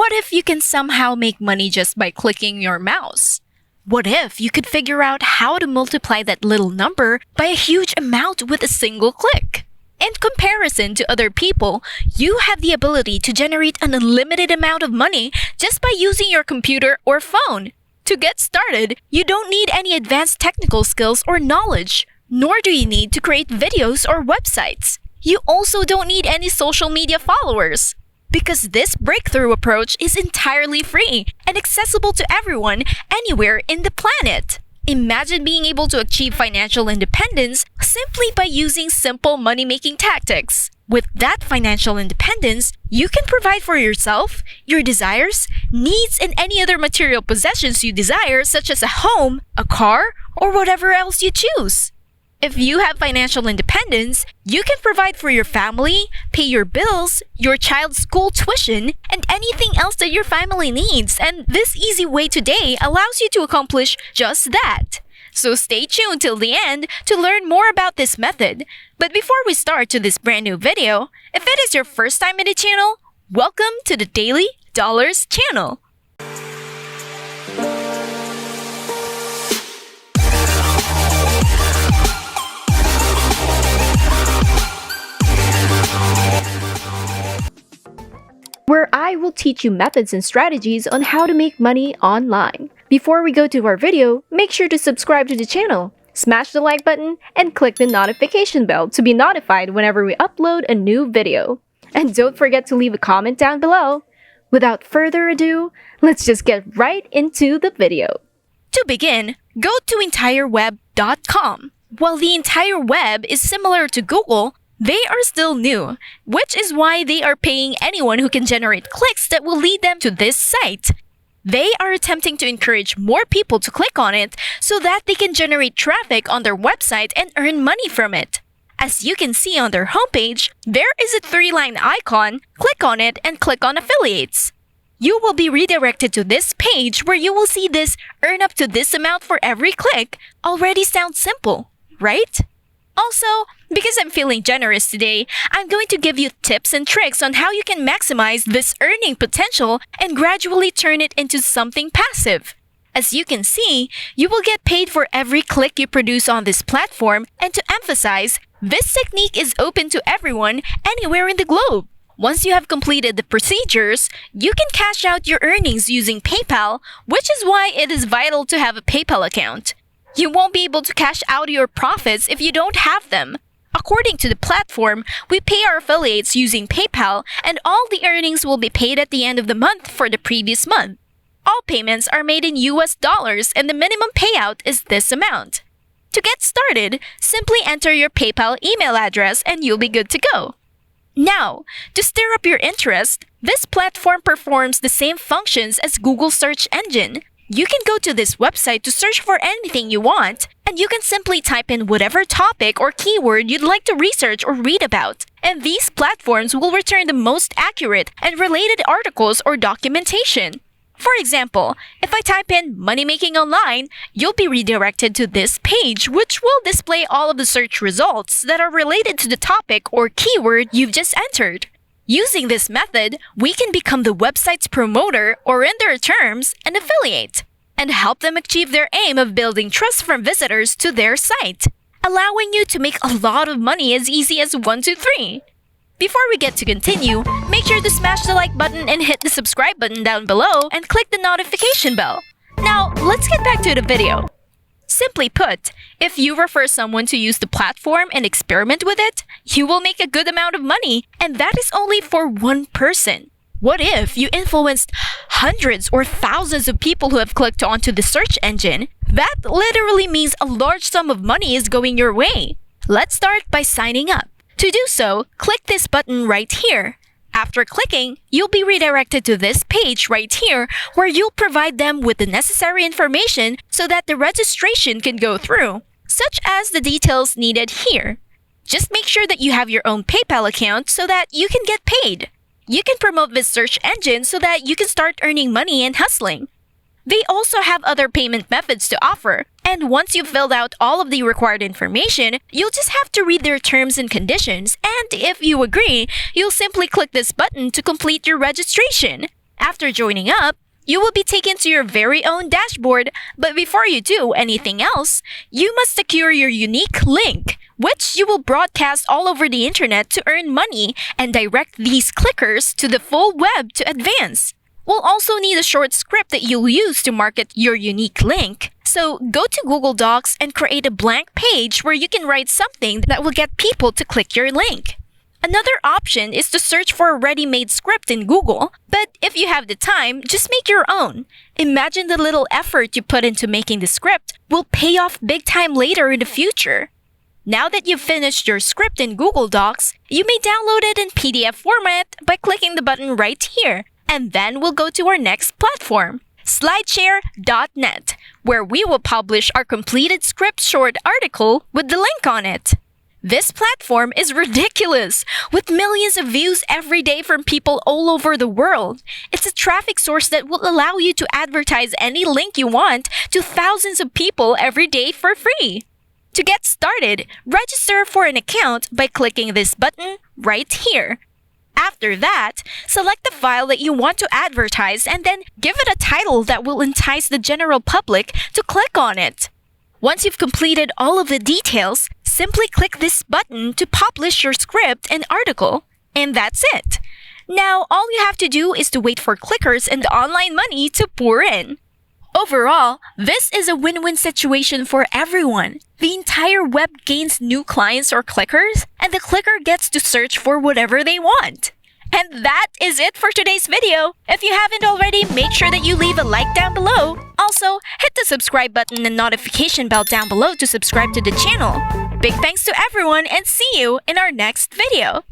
What if you can somehow make money just by clicking your mouse? What if you could figure out how to multiply that little number by a huge amount with a single click? In comparison to other people, you have the ability to generate an unlimited amount of money just by using your computer or phone. To get started, you don't need any advanced technical skills or knowledge, nor do you need to create videos or websites. You also don't need any social media followers, because this breakthrough approach is entirely free and accessible to everyone anywhere in the planet. Imagine being able to achieve financial independence simply by using simple money-making tactics. With that financial independence, you can provide for yourself, your desires, needs, and any other material possessions you desire, such as a home, a car, or whatever else you choose. If you have financial independence, you can provide for your family, pay your bills, your child's school tuition, and anything else that your family needs. And this easy way today allows you to accomplish just that. So stay tuned till the end to learn more about this method. But before we start to this brand new video, if it is your first time in the channel, welcome to the Daily Dollars channel. Where I will teach you methods and strategies on how to make money online. Before we go to our video, make sure to subscribe to the channel, smash the like button, and click the notification bell to be notified whenever we upload a new video. And don't forget to leave a comment down below. Without further ado, let's just get right into the video. To begin, go to entireweb.com. While the entire web is similar to Google, they are still new, which is why they are paying anyone who can generate clicks that will lead them to this site. They are attempting to encourage more people to click on it so that they can generate traffic on their website and earn money from it. As you can see on their homepage, there is a 3-line icon. Click on it and click on affiliates. You will be redirected to this page where you will see this earn up to this amount for every click. Already sounds simple, right? Also, because I'm feeling generous today, I'm going to give you tips and tricks on how you can maximize this earning potential and gradually turn it into something passive. As you can see, you will get paid for every click you produce on this platform, and to emphasize, this technique is open to everyone anywhere in the globe. Once you have completed the procedures, you can cash out your earnings using PayPal, which is why it is vital to have a PayPal account. You won't be able to cash out your profits if you don't have them. According to the platform, we pay our affiliates using PayPal, and all the earnings will be paid at the end of the month for the previous month. All payments are made in US dollars, and the minimum payout is this amount. To get started, simply enter your PayPal email address and you'll be good to go. Now, to stir up your interest, this platform performs the same functions as Google search engine. You can go to this website to search for anything you want, and you can simply type in whatever topic or keyword you'd like to research or read about, and these platforms will return the most accurate and related articles or documentation. For example, if I type in money making online, you'll be redirected to this page, which will display all of the search results that are related to the topic or keyword you've just entered. Using this method, we can become the website's promoter, or in their terms, an affiliate, and help them achieve their aim of building trust from visitors to their site, allowing you to make a lot of money as easy as 1, 2, 3. Before we get to continue, make sure to smash the like button and hit the subscribe button down below and click the notification bell. Now, let's get back to the video. Simply put, if you refer someone to use the platform and experiment with it, you will make a good amount of money, and that is only for one person. What if you influenced hundreds or thousands of people who have clicked onto the search engine? That literally means a large sum of money is going your way. Let's start by signing up. To do so, click this button right here. After clicking, you'll be redirected to this page right here where you'll provide them with the necessary information so that the registration can go through, such as the details needed here. Just make sure that you have your own PayPal account so that you can get paid. You can promote this search engine so that you can start earning money and hustling. They also have other payment methods to offer, and once you've filled out all of the required information, you'll just have to read their terms and conditions, and if you agree, you'll simply click this button to complete your registration. After joining up, you will be taken to your very own dashboard, but before you do anything else, you must secure your unique link, which you will broadcast all over the internet to earn money and direct these clickers to the full web to advance. We'll also need a short script that you'll use to market your unique link. So go to Google Docs and create a blank page where you can write something that will get people to click your link. Another option is to search for a ready-made script in Google, but if you have the time, just make your own. Imagine the little effort you put into making the script will pay off big time later in the future. Now that you've finished your script in Google Docs, you may download it in PDF format by clicking the button right here. And then we'll go to our next platform, slideshare.net, where we will publish our completed script short article with the link on it. This platform is ridiculous, with millions of views every day from people all over the world. It's a traffic source that will allow you to advertise any link you want to thousands of people every day for free. To get started, register for an account by clicking this button right here. After that, select the file that you want to advertise and then give it a title that will entice the general public to click on it. Once you've completed all of the details, simply click this button to publish your script and article. And that's it. Now, all you have to do is to wait for clickers and online money to pour in. Overall, this is a win-win situation for everyone. The entire web gains new clients or clickers, and the clicker gets to search for whatever they want. And that is it for today's video. If you haven't already, make sure that you leave a like down below. Also, hit the subscribe button and notification bell down below to subscribe to the channel. Big thanks to everyone and see you in our next video.